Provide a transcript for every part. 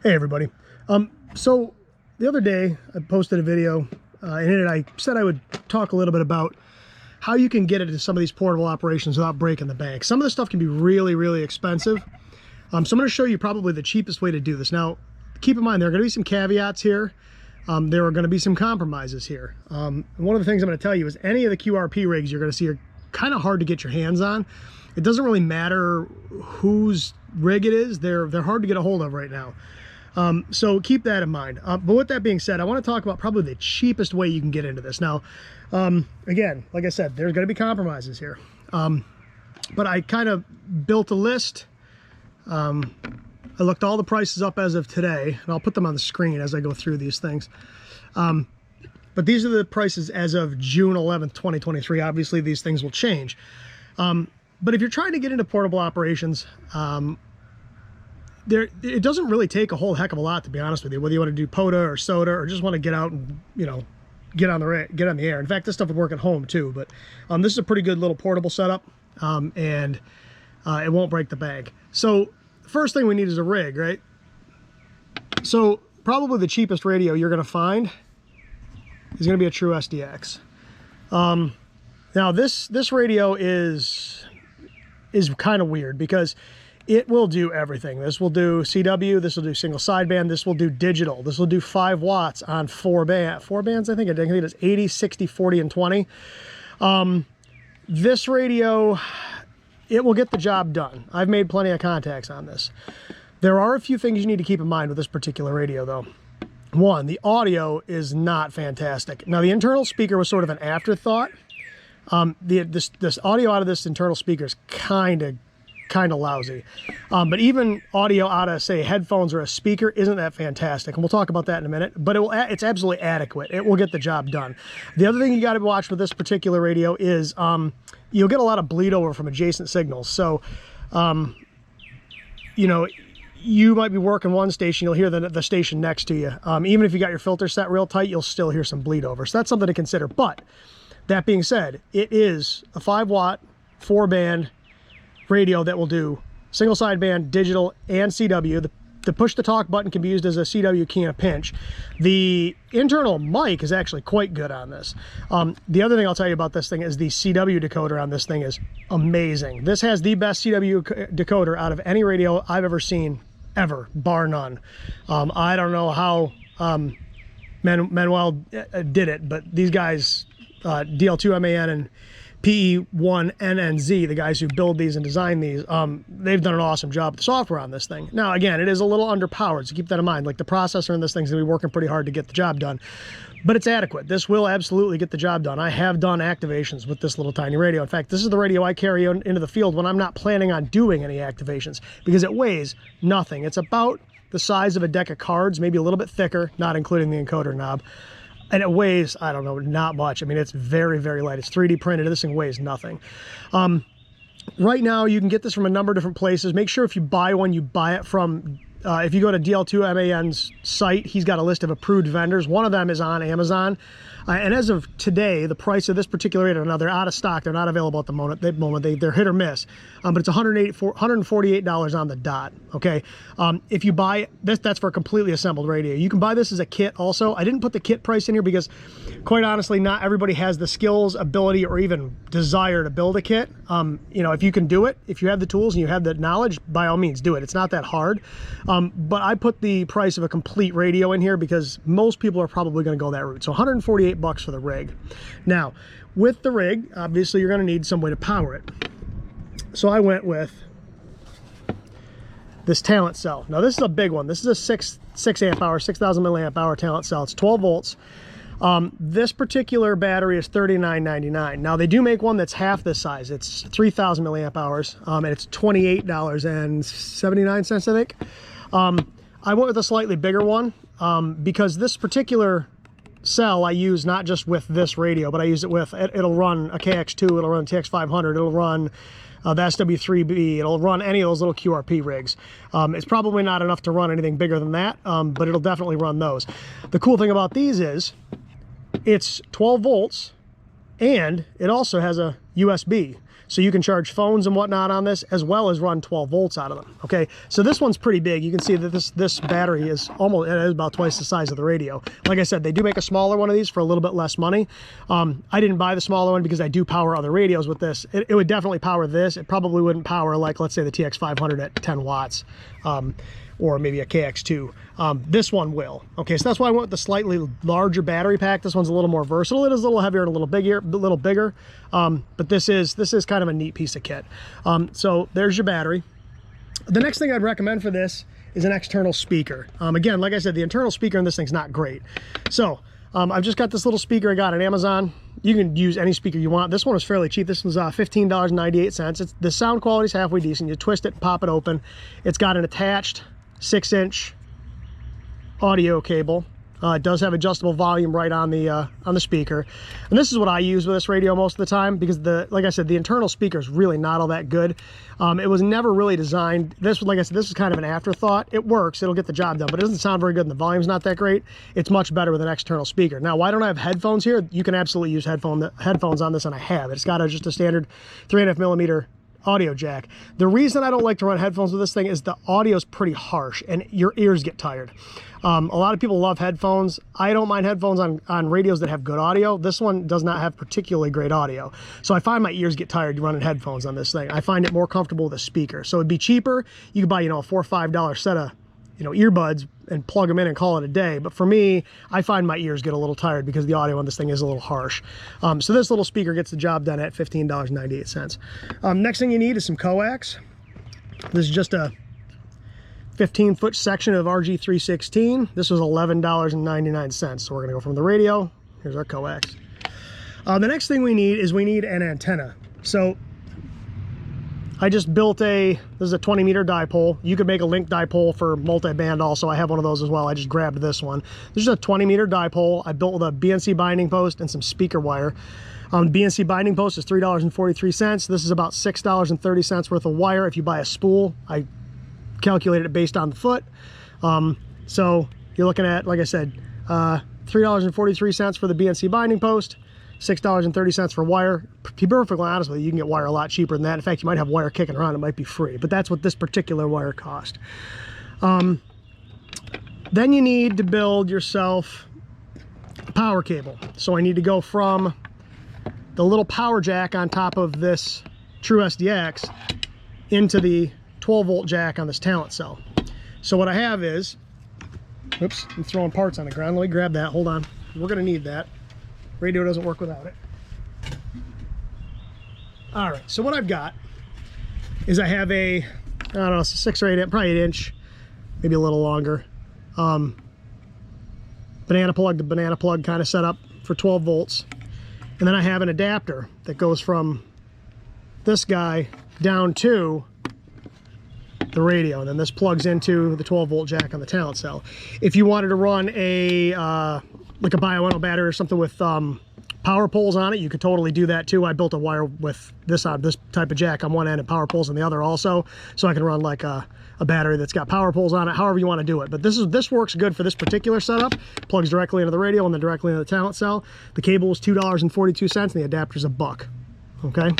Hey everybody. So the other day I posted a video and in it I said I would talk a little bit about how you can get into some of these portable operations without breaking the bank. Some of this stuff can be really expensive. So I'm going to show you probably the cheapest way to do this. Now keep in mind there are going to be some caveats here. There are going to be some compromises here. And one of the things I'm going to tell you is any of the QRP rigs you're going to see are kind of hard to get your hands on. It doesn't really matter whose rig it is. They're hard to get a hold of right now. So keep that in mind. But with that being said, I want to talk about probably the cheapest way you can get into this. Now, again, like I said, there's going to be compromises here. But I kind of built a list. I looked all the prices up as of today, and I'll put them on the screen as I go through these things. But these are the prices as of June 11th, 2023. Obviously, these things will change. But if you're trying to get into portable operations, it doesn't really take a whole heck of a lot, to be honest with you, whether you want to do POTA or SOTA or just want to get out and, you know, get on the air. In fact, this stuff would work at home too, but this is a pretty good little portable setup, and it won't break the bank. So first thing we need is a rig, right? So probably the cheapest radio you're going to find is going to be a True SDX. Now this radio is kind of weird because it will do everything. This will do CW, this will do single sideband, this will do digital, this will do 5 watts on 4 bands, I think it is 80, 60, 40, and 20. This radio, it will get the job done. I've made plenty of contacts on this. There are a few things you need to keep in mind with this particular radio though. One, the audio is not fantastic. Now the internal speaker was sort of an afterthought. This audio out of this internal speaker is kind of lousy, but even audio out of, say, headphones or a speaker isn't that fantastic, and we'll talk about that in a minute. But it's absolutely adequate. It will get the job done. The other thing you got to watch with this particular radio is you'll get a lot of bleed over from adjacent signals. So you know, you might be working one station, you'll hear the station next to you. Even if you got your filter set real tight, you'll still hear some bleed over. So that's something to consider. But that being said, it is a 5 watt 4 band radio that will do single sideband, digital, and CW. The push to talk button can be used as a CW key in a pinch. The internal mic is actually quite good on this. The other thing I'll tell you about this thing is the CW decoder on this thing is amazing. This has the best CW decoder out of any radio I've ever seen, ever, bar none. I don't know how Manuel did it, but these guys, DL2MAN and PE1NNZ, the guys who build these and design these, they've done an awesome job with the software on this thing. Now, again, it is a little underpowered, so keep that in mind. Like, the processor in this thing's gonna be working pretty hard to get the job done, but it's adequate. This will absolutely get the job done. I have done activations with this little tiny radio. In fact, this is the radio I carry into the field when I'm not planning on doing any activations, because it weighs nothing. It's about the size of a deck of cards, maybe a little bit thicker, not including the encoder knob. And it weighs, I don't know, not much. I mean, it's very light. It's 3D printed. This thing weighs nothing. Right now, you can get this from a number of different places. Make sure if you buy one, you buy it from, if you go to DL2MAN's site, he's got a list of approved vendors. One of them is on Amazon. And as of today, the price of this particular radio, now they're out of stock. They're not available at the moment. They're hit or miss. But it's $148 on the dot, okay? If you buy this, that's for a completely assembled radio. You can buy this as a kit also. I didn't put the kit price in here because, quite honestly, not everybody has the skills, ability, or even desire to build a kit. You know, if you can do it, if you have the tools and you have the knowledge, by all means, do it. It's not that hard. But I put the price of a complete radio in here because most people are probably going to go that route. So $148 for the rig. Now, with the rig, obviously you're going to need some way to power it. So I went with this talent cell. Now this is a big one. This is a 6 amp hour, 6,000 milliamp hour talent cell. It's 12 volts. This particular battery is $39.99. Now they do make one that's half this size. It's 3,000 milliamp hours, and it's $28.79, I think. I went with a slightly bigger one because this particular cell I use not just with this radio, but I use it with, it'll run a KX2, it'll run TX500, it'll run the SW3B, it'll run any of those little QRP rigs. It's probably not enough to run anything bigger than that, but it'll definitely run those. The cool thing about these is it's 12 volts and it also has a USB. So you can charge phones and whatnot on this, as well as run 12 volts out of them. Okay, so this one's pretty big. You can see that this battery is about twice the size of the radio. Like I said, they do make a smaller one of these for a little bit less money. I didn't buy the smaller one because I do power other radios with this. It would definitely power this. It probably wouldn't power, like, let's say the TX500 at 10 watts. Or maybe a KX2. This one will. Okay, so that's why I went with the slightly larger battery pack. This one's a little more versatile. It is a little heavier and a little bigger. But this is kind of a neat piece of kit. So there's your battery. The next thing I'd recommend for this is an external speaker. Again, like I said, the internal speaker in this thing's not great. So I've just got this little speaker I got on Amazon. You can use any speaker you want. This one was fairly cheap. This was $15.98. The sound quality is halfway decent. You twist it and pop it open. It's got an attached 6-inch audio cable. It does have adjustable volume right on the speaker, and this is what I use with this radio most of the time, because like I said, the internal speaker is really not all that good. It was never really designed. Like I said, this is kind of an afterthought. It works, it'll get the job done, but it doesn't sound very good, and the volume's not that great. It's much better with an external speaker. Now, why don't I have headphones here? You can absolutely use headphones on this, and I have. It's got just a standard 3.5 millimeter audio jack. The reason I don't like to run headphones with this thing is the audio is pretty harsh and your ears get tired. A lot of people love headphones. I don't mind headphones on radios that have good audio. This one does not have particularly great audio. So I find my ears get tired running headphones on this thing. I find it more comfortable with a speaker. So it'd be cheaper. You could buy, a $4 or $5 set of, earbuds and plug them in and call it a day. But for me, I find my ears get a little tired because the audio on this thing is a little harsh. So this little speaker gets the job done at $15.98. Next thing you need is some coax. This is just a 15-foot section of RG316. This was $11.99. So we're gonna go from the radio. Here's our coax. The next thing we need an antenna. So I just built this is a 20-meter dipole. You could make a link dipole for multi-band also. I have one of those as well. I just grabbed this one. This is a 20-meter dipole. I built with a BNC binding post and some speaker wire. BNC binding post is $3.43. This is about $6.30 worth of wire. If you buy a spool, I calculated it based on the foot. So you're looking at, like I said, $3.43 for the BNC binding post, $6.30 for wire. To be perfectly honest with you, you can get wire a lot cheaper than that. In fact, you might have wire kicking around. It might be free, but that's what this particular wire cost. Then you need to build yourself a power cable. So I need to go from the little power jack on top of this True SDX into the 12-volt jack on this talent cell. So what I have is, oops, I'm throwing parts on the ground. Let me grab that. Hold on. We're going to need that. Radio doesn't work without it. All right, so what I've got is I have a, I don't know, 6 or 8, probably 8 inch, maybe a little longer, banana plug to banana plug kind of setup for 12 volts. And then I have an adapter that goes from this guy down to the radio, and then this plugs into the 12-volt jack on the talent cell. If you wanted to run a like a bioenno battery or something with power poles on it, you could totally do that too. I built a wire with this type of jack on one end and power poles on the other also, so I can run like a battery that's got power poles on it, however you want to do it. But this works good for this particular setup. Plugs directly into the radio and then directly into the talent cell. The cable is $2.42 and the adapter's $1. Okay.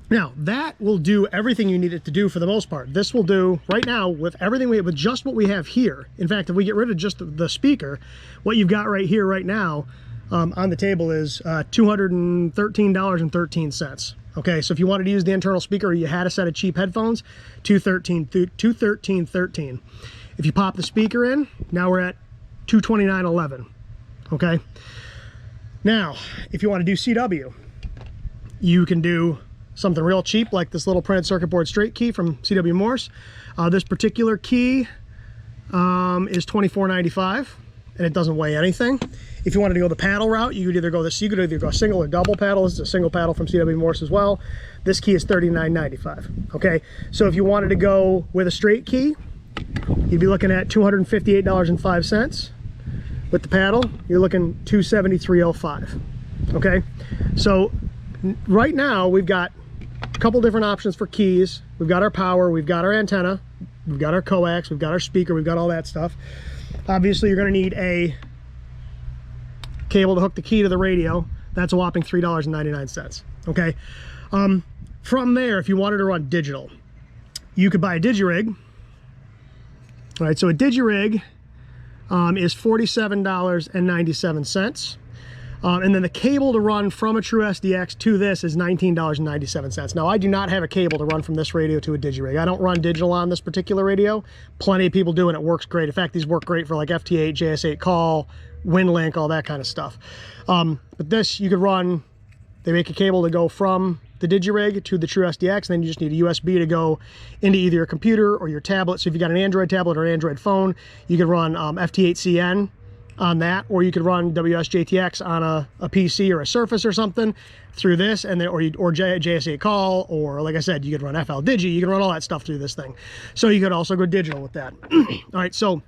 Now that will do everything you need it to do for the most part. This will do right now with everything with just what we have here. In fact, if we get rid of just the speaker, what you've got right here right now on the table is $213.13. Okay, so if you wanted to use the internal speaker or you had a set of cheap headphones, $213.13. If you pop the speaker in, now we're at $229.11. Okay. Now, if you want to do CW, you can do something real cheap like this little printed circuit board straight key from CW Morse. This particular key is $24.95 and it doesn't weigh anything. If you wanted to go the paddle route, you could either go a single or double paddle. This is a single paddle from CW Morse as well. This key is $39.95. Okay, so if you wanted to go with a straight key, you'd be looking at $258.05. With the paddle, you're looking $273.05. Okay, so right now we've got a couple different options for keys. We've got our power, we've got our antenna, we've got our coax, we've got our speaker, we've got all that stuff. Obviously you're going to need a cable to hook the key to the radio. That's a whopping $3.99. okay? From there, if you wanted to run digital, you could buy a DigiRig. All right, so a DigiRig is $47.97. And then the cable to run from a True SDX to this is $19.97. Now, I do not have a cable to run from this radio to a DigiRig. I don't run digital on this particular radio. Plenty of people do, and it works great. In fact, these work great for like FT8, JS8 call, WinLink, all that kind of stuff. But this, you could run, they make a cable to go from the DigiRig to the True SDX, and then you just need a USB to go into either your computer or your tablet. So if you got an Android tablet or Android phone, you could run FT8CN on that, or you could run WSJTX on a PC or a Surface or something through this, and then or JS8 call, or like I said, you could run FL Digi. You can run all that stuff through this thing. So you could also go digital with that. All right, so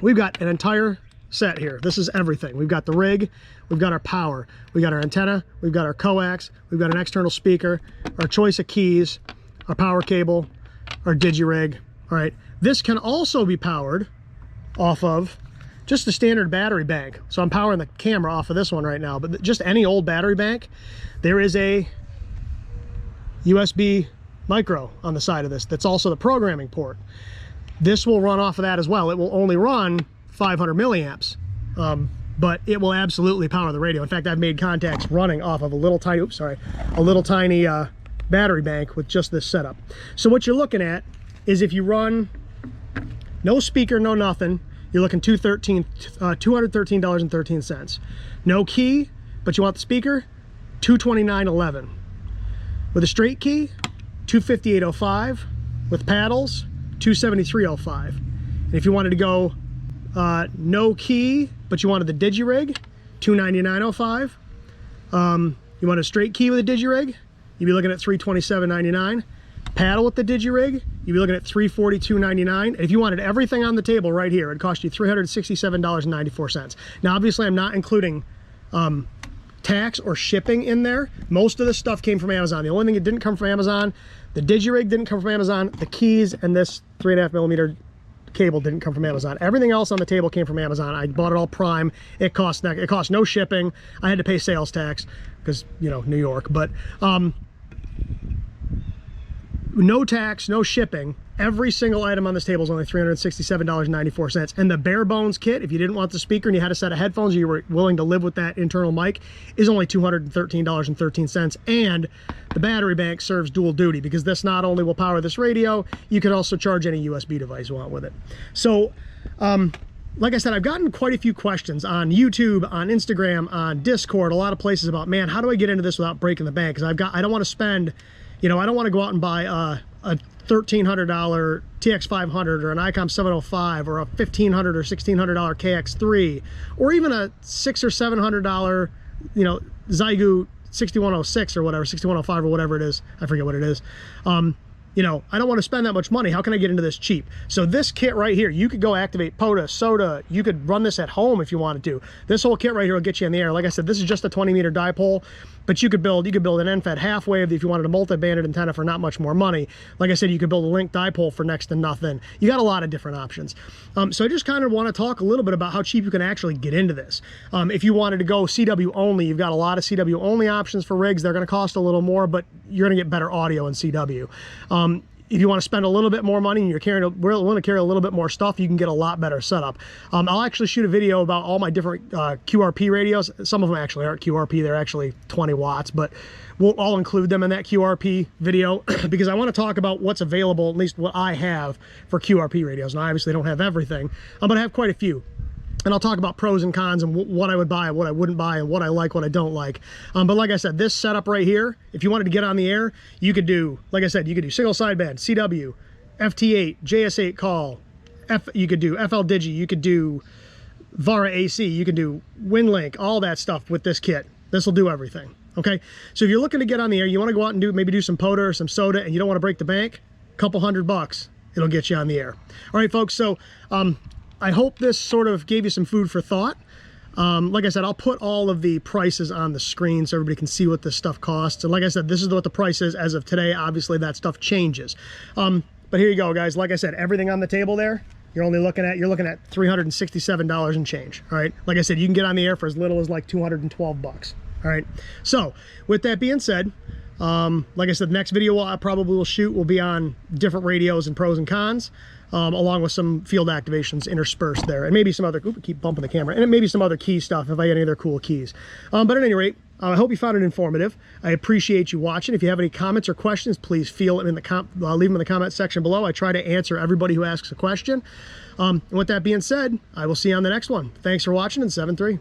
we've got an entire set here. This is everything. We've got the rig, we've got our power, we got our antenna, we've got our coax, we've got an external speaker, our choice of keys, our power cable, our DigiRig. All right, this can also be powered off of just the standard battery bank. So I'm powering the camera off of this one right now, but just any old battery bank, there is a USB micro on the side of this that's also the programming port. This will run off of that as well. It will only run 500 milliamps, but it will absolutely power the radio. In fact, I've made contacts running off of a little tiny, battery bank with just this setup. So what you're looking is if you run no speaker, no nothing, you're looking $213.13. No key, but you want the speaker, $229.11. With a straight key, $258.05. With paddles, $273.05. And if you wanted to go no key, but you wanted the DigiRig, $299.05. You want a straight key with a DigiRig, you'd be looking at $327.99. Paddle with the DigiRig, you'd be looking at $342.99. And if you wanted everything on the table right here, it'd cost you $367.94. Now, obviously, I'm not including tax or shipping in there. Most of this stuff came from Amazon. The only thing that didn't come from Amazon, the DigiRig didn't come from Amazon, the keys and this 3.5mm cable didn't come from Amazon. Everything else on the table came from Amazon. I bought it all Prime. It cost no shipping. I had to pay sales tax because, you know, New York, but no tax, no shipping. Every single item on this table is only $367.94. And the bare bones kit, if you didn't want the speaker and you had a set of headphones, you were willing to live with that internal mic, is only $213.13. And the battery bank serves dual duty, because this not only will power this radio, you can also charge any USB device you want with it. So, like I said, I've gotten quite a few questions on YouTube, on Instagram, on Discord, a lot of places about, man, how do I get into this without breaking the bank? Because I don't want to spend, you know, I don't want to go out and buy a $1,300 TX500 or an ICOM 705 or a $1,500 or $1,600 KX3, or even a $600 or $700, you know, Zygoot 6106 or whatever, 6105 or whatever it is. I forget what it is. You know, I don't want to spend that much money. How can I get into this cheap? So this kit right here, you could go activate POTA, SOTA. You could run this at home if you wanted to. This whole kit right here will get you in the air. Like I said, this is just a 20-meter dipole, but you could build an NFET half wave if you wanted a multi-banded antenna for not much more money. Like I said, you could build a link dipole for next to nothing. You got a lot of different options. So I just kind of want to talk a little bit about how cheap you can actually get into this. If you wanted to go CW only, you've got a lot of CW only options for rigs. They're going to cost a little more, but you're going to get better audio in CW. If you want to spend a little bit more money and you're willing to carry a little bit more stuff, you can get a lot better setup. I'll actually shoot a video about all my different QRP radios. Some of them actually aren't QRP, they're actually 20 watts, but I'll include them in that QRP video because I want to talk about what's available, at least what I have for QRP radios. And I obviously don't have everything, but I have quite a few. And I'll talk about pros and cons and what I would buy and what I wouldn't buy and what I like, what I don't like. But like I said, this setup right here, if you wanted to get on the air, you could do, like I said, you could do single sideband, CW, FT8, JS8 call, you could do FL Digi, you could do VARA AC, you can do WinLink, all that stuff with this kit. This will do everything, okay? So if you're looking to get on the air, you want to go out and maybe do some POTA or some SOTA, and you don't want to break the bank, a couple $100, it'll get you on the air. All right, folks, so I hope this sort of gave you some food for thought. Like I said, I'll put all of the prices on the screen so everybody can see what this stuff costs. And like I said, this is what the price is as of today. Obviously, that stuff changes. But here you go, guys. Like I said, everything on the table there, you're looking at $367 and change. All right. Like I said, you can get on the air for as little as like $212. All right, so with that being said, like I said, the next video I probably will shoot will be on different radios and pros and cons, along with some field activations interspersed there, and maybe some other, keep bumping the camera, and maybe some other key stuff if I get any other cool keys. But at any rate, I hope you found it informative. I appreciate you watching. If you have any comments or questions, please leave them in the comment section below. I try to answer everybody who asks a question. And with that being said, I will see you on the next one. Thanks for watching, and 7-3.